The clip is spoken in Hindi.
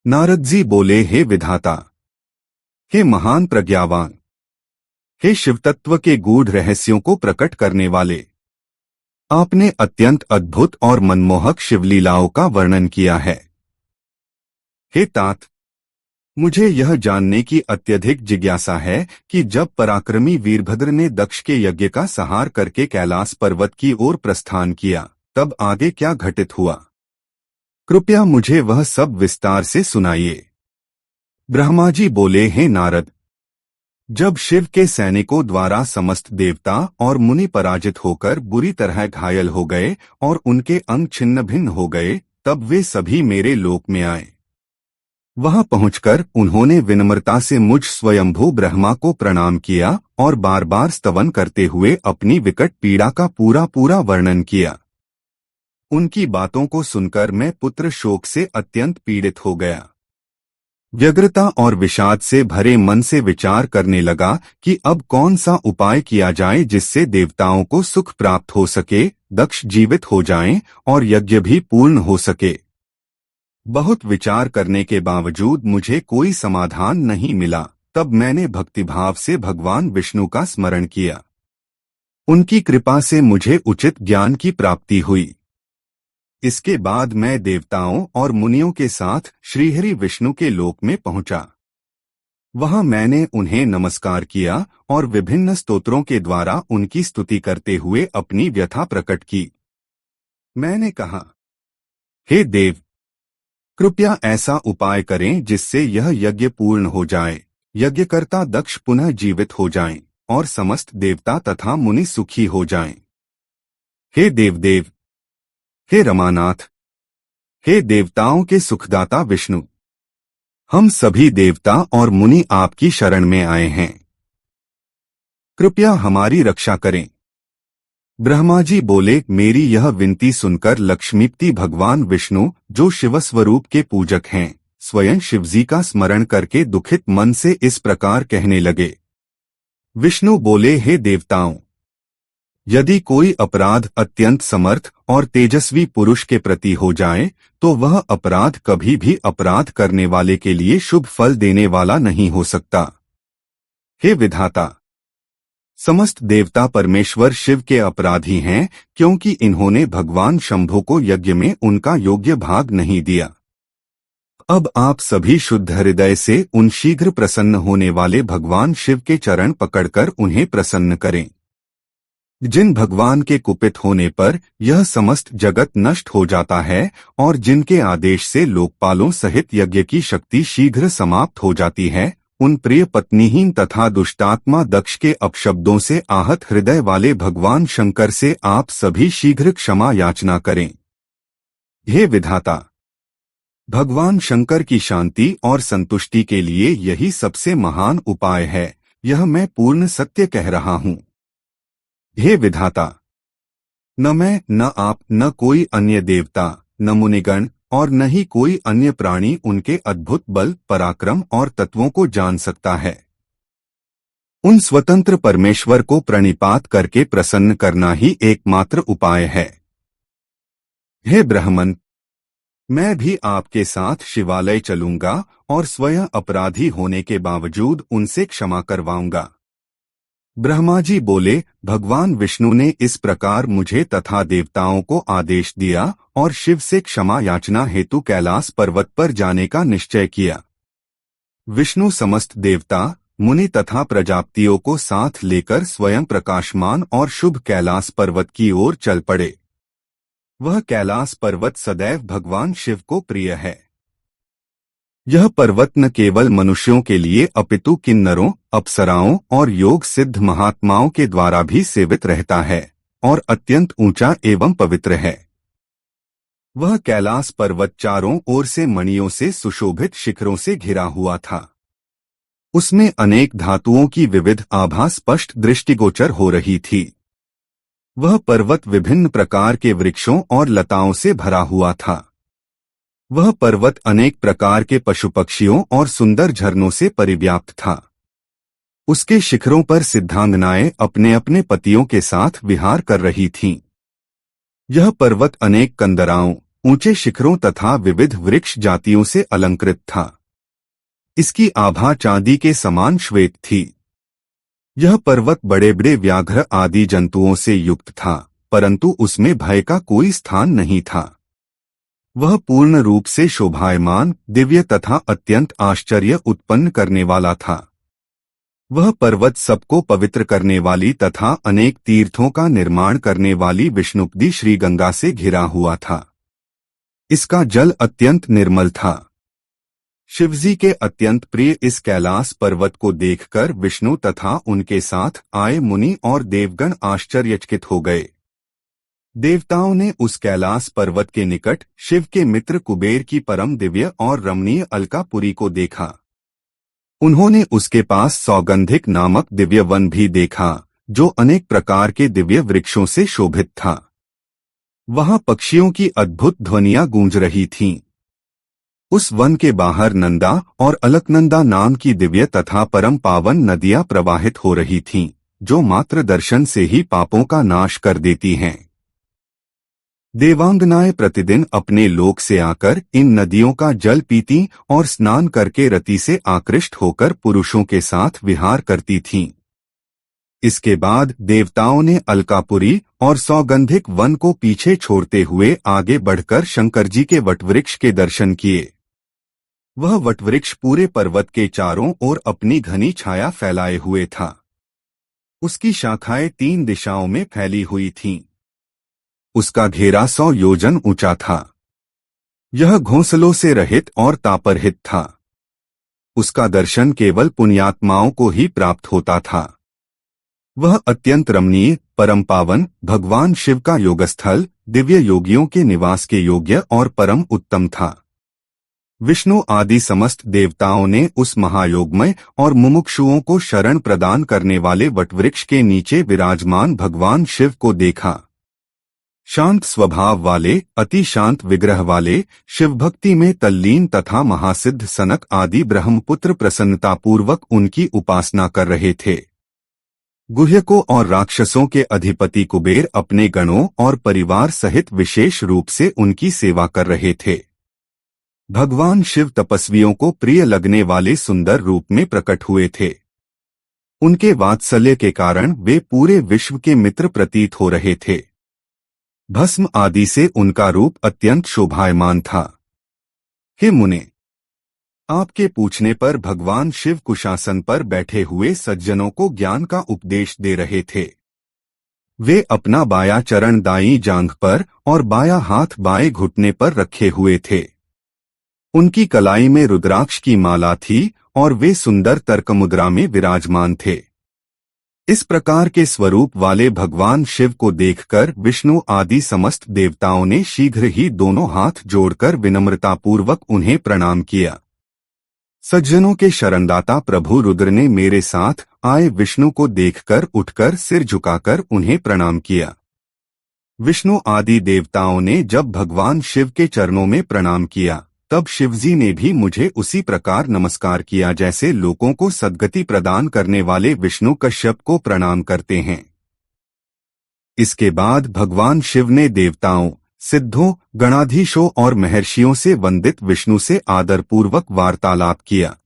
नारद जी बोले, हे विधाता, हे महान प्रज्ञावान, हे शिवतत्व के गूढ़ रहस्यों को प्रकट करने वाले, आपने अत्यंत अद्भुत और मनमोहक शिवलीलाओं का वर्णन किया है। हे तात, मुझे यह जानने की अत्यधिक जिज्ञासा है कि जब पराक्रमी वीरभद्र ने दक्ष के यज्ञ का संहार करके कैलाश पर्वत की ओर प्रस्थान किया, तब आगे क्या घटित हुआ? कृपया मुझे वह सब विस्तार से सुनाइए। ब्रह्मा जी बोले, हे नारद, जब शिव के सैनिकों द्वारा समस्त देवता और मुनि पराजित होकर बुरी तरह घायल हो गए और उनके अंग छिन्न भिन्न हो गए, तब वे सभी मेरे लोक में आए। वहां पहुंचकर उन्होंने विनम्रता से मुझ स्वयंभू ब्रह्मा को प्रणाम किया और बार बार स्तवन करते हुए अपनी विकट पीड़ा का पूरा पूरा वर्णन किया। उनकी बातों को सुनकर मैं पुत्र शोक से अत्यंत पीड़ित हो गया। व्यग्रता और विषाद से भरे मन से विचार करने लगा कि अब कौन सा उपाय किया जाए जिससे देवताओं को सुख प्राप्त हो सके, दक्ष जीवित हो जाएं और यज्ञ भी पूर्ण हो सके। बहुत विचार करने के बावजूद मुझे कोई समाधान नहीं मिला। तब मैंने भक्तिभाव से भगवान विष्णु का स्मरण किया। उनकी कृपा से मुझे उचित ज्ञान की प्राप्ति हुई। इसके बाद मैं देवताओं और मुनियों के साथ श्रीहरि विष्णु के लोक में पहुंचा। वहां मैंने उन्हें नमस्कार किया और विभिन्न स्तोत्रों के द्वारा उनकी स्तुति करते हुए अपनी व्यथा प्रकट की। मैंने कहा, हे देव, कृपया ऐसा उपाय करें जिससे यह यज्ञ पूर्ण हो जाए, यज्ञकर्ता दक्ष पुनः जीवित हो जाएं और समस्त देवता तथा मुनि सुखी हो जाएं। हे देवदेव, हे रमानाथ, हे देवताओं के सुखदाता विष्णु, हम सभी देवता और मुनि आपकी शरण में आए हैं। कृपया हमारी रक्षा करें। ब्रह्मा जी बोले, मेरी यह विनती सुनकर लक्ष्मीपति भगवान विष्णु, जो शिवस्वरूप के पूजक हैं, स्वयं शिवजी का स्मरण करके दुखित मन से इस प्रकार कहने लगे। विष्णु बोले, हे देवताओं, यदि कोई अपराध अत्यंत समर्थ और तेजस्वी पुरुष के प्रति हो जाए तो वह अपराध कभी भी अपराध करने वाले के लिए शुभ फल देने वाला नहीं हो सकता। हे विधाता, समस्त देवता परमेश्वर शिव के अपराधी हैं, क्योंकि इन्होंने भगवान शंभु को यज्ञ में उनका योग्य भाग नहीं दिया। अब आप सभी शुद्ध हृदय से उन शीघ्र प्रसन्न होने वाले भगवान शिव के चरण पकड़कर उन्हें प्रसन्न करें। जिन भगवान के कुपित होने पर यह समस्त जगत नष्ट हो जाता है और जिनके आदेश से लोकपालों सहित यज्ञ की शक्ति शीघ्र समाप्त हो जाती है, उन प्रिय पत्नीहीन तथा दुष्टात्मा दक्ष के अपशब्दों से आहत हृदय वाले भगवान शंकर से आप सभी शीघ्र क्षमा याचना करें। हे विधाता, भगवान शंकर की शांति और संतुष्टि के लिए यही सबसे महान उपाय है। यह मैं पूर्ण सत्य कह रहा हूँ। हे विधाता, न मैं, न आप, न कोई अन्य देवता, न मुनिगण और न ही कोई अन्य प्राणी उनके अद्भुत बल, पराक्रम और तत्वों को जान सकता है। उन स्वतंत्र परमेश्वर को प्रणिपात करके प्रसन्न करना ही एकमात्र उपाय है। हे ब्रह्मन, मैं भी आपके साथ शिवालय चलूंगा और स्वयं अपराधी होने के बावजूद उनसे क्षमा करवाऊंगा। ब्रह्मा जी बोले, भगवान विष्णु ने इस प्रकार मुझे तथा देवताओं को आदेश दिया और शिव से क्षमा याचना हेतु कैलाश पर्वत पर जाने का निश्चय किया। विष्णु समस्त देवता, मुनि तथा प्रजापतियों को साथ लेकर स्वयं प्रकाशमान और शुभ कैलाश पर्वत की ओर चल पड़े। वह कैलाश पर्वत सदैव भगवान शिव को प्रिय है। यह पर्वत न केवल मनुष्यों के लिए अपितु किन्नरों, अप्सराओं और योग सिद्ध महात्माओं के द्वारा भी सेवित रहता है और अत्यंत ऊंचा एवं पवित्र है। वह कैलाश पर्वत चारों ओर से मणियों से सुशोभित शिखरों से घिरा हुआ था। उसमें अनेक धातुओं की विविध आभा स्पष्ट दृष्टिगोचर हो रही थी। वह पर्वत विभिन्न प्रकार के वृक्षों और लताओं से भरा हुआ था। वह पर्वत अनेक प्रकार के पशु पक्षियों और सुंदर झरनों से परिव्याप्त था। उसके शिखरों पर सिद्धांगनाएं अपने अपने पतियों के साथ विहार कर रही थीं। यह पर्वत अनेक कंदराओं, ऊंचे शिखरों तथा विविध वृक्ष जातियों से अलंकृत था। इसकी आभा चांदी के समान श्वेत थी। यह पर्वत बड़े बड़े व्याघ्र आदि जंतुओं से युक्त था, परंतु उसमें भय का कोई स्थान नहीं था। वह पूर्ण रूप से शोभायमान, दिव्य तथा अत्यंत आश्चर्य उत्पन्न करने वाला था। वह पर्वत सबको पवित्र करने वाली तथा अनेक तीर्थों का निर्माण करने वाली विष्णुपदी श्री गंगा से घिरा हुआ था। इसका जल अत्यंत निर्मल था। शिवजी के अत्यंत प्रिय इस कैलाश पर्वत को देखकर विष्णु तथा उनके साथ आए मुनि और देवगण आश्चर्यचकित हो गए। देवताओं ने उस कैलाश पर्वत के निकट शिव के मित्र कुबेर की परम दिव्य और रमणीय अलकापुरी को देखा। उन्होंने उसके पास सौगंधिक नामक दिव्य वन भी देखा, जो अनेक प्रकार के दिव्य वृक्षों से शोभित था। वहां पक्षियों की अद्भुत ध्वनियां गूंज रही थीं। उस वन के बाहर नंदा और अलकनंदा नाम की दिव्य तथा परम पावन नदियां प्रवाहित हो रही थीं, जो मात्र दर्शन से ही पापों का नाश कर देती हैं। देवांगनाएं प्रतिदिन अपने लोक से आकर इन नदियों का जल पीती और स्नान करके रति से आकृष्ट होकर पुरुषों के साथ विहार करती थीं। इसके बाद देवताओं ने अलकापुरी और सौगंधिक वन को पीछे छोड़ते हुए आगे बढ़कर शंकर जी के वटवृक्ष के दर्शन किए। वह वटवृक्ष पूरे पर्वत के चारों ओर अपनी घनी छाया फैलाए हुए था। उसकी शाखाएं 3 दिशाओं में फैली हुई थीं। उसका घेरा 100 योजन ऊंचा था। यह घोंसलों से रहित और तापरहित था। उसका दर्शन केवल पुण्यात्माओं को ही प्राप्त होता था। वह अत्यंत रमणीय, परम पावन, भगवान शिव का योगस्थल, दिव्य योगियों के निवास के योग्य और परम उत्तम था। विष्णु आदि समस्त देवताओं ने उस महायोगमय और मुमुक्षुओं को शरण प्रदान करने वाले वटवृक्ष के नीचे विराजमान भगवान शिव को देखा। शांत स्वभाव वाले, अति शांत विग्रह वाले, शिवभक्ति में तल्लीन तथा महासिद्ध सनक आदि ब्रह्मपुत्र प्रसन्नतापूर्वक उनकी उपासना कर रहे थे। गुह्यकों और राक्षसों के अधिपति कुबेर अपने गणों और परिवार सहित विशेष रूप से उनकी सेवा कर रहे थे। भगवान शिव तपस्वियों को प्रिय लगने वाले सुंदर रूप में प्रकट हुए थे। उनके वात्सल्य के कारण वे पूरे विश्व के मित्र प्रतीत हो रहे थे। भस्म आदि से उनका रूप अत्यंत शोभायमान था। हे मुने, आपके पूछने पर भगवान शिव कुशासन पर बैठे हुए सज्जनों को ज्ञान का उपदेश दे रहे थे। वे अपना बायां चरण दाईं जांघ पर और बायां हाथ बाएं घुटने पर रखे हुए थे। उनकी कलाई में रुद्राक्ष की माला थी और वे सुंदर तर्क मुद्रा में विराजमान थे। इस प्रकार के स्वरूप वाले भगवान शिव को देखकर विष्णु आदि समस्त देवताओं ने शीघ्र ही दोनों हाथ जोड़कर विनम्रतापूर्वक उन्हें प्रणाम किया। सज्जनों के शरणदाता प्रभु रुद्र ने मेरे साथ आए विष्णु को देखकर उठकर सिर झुकाकर उन्हें प्रणाम किया। विष्णु आदि देवताओं ने जब भगवान शिव के चरणों में प्रणाम किया, तब शिवजी ने भी मुझे उसी प्रकार नमस्कार किया जैसे लोगों को सद्गति प्रदान करने वाले विष्णु कश्यप को प्रणाम करते हैं। इसके बाद भगवान शिव ने देवताओं, सिद्धों, गणाधीशों और महर्षियों से वंदित विष्णु से आदरपूर्वक वार्तालाप किया।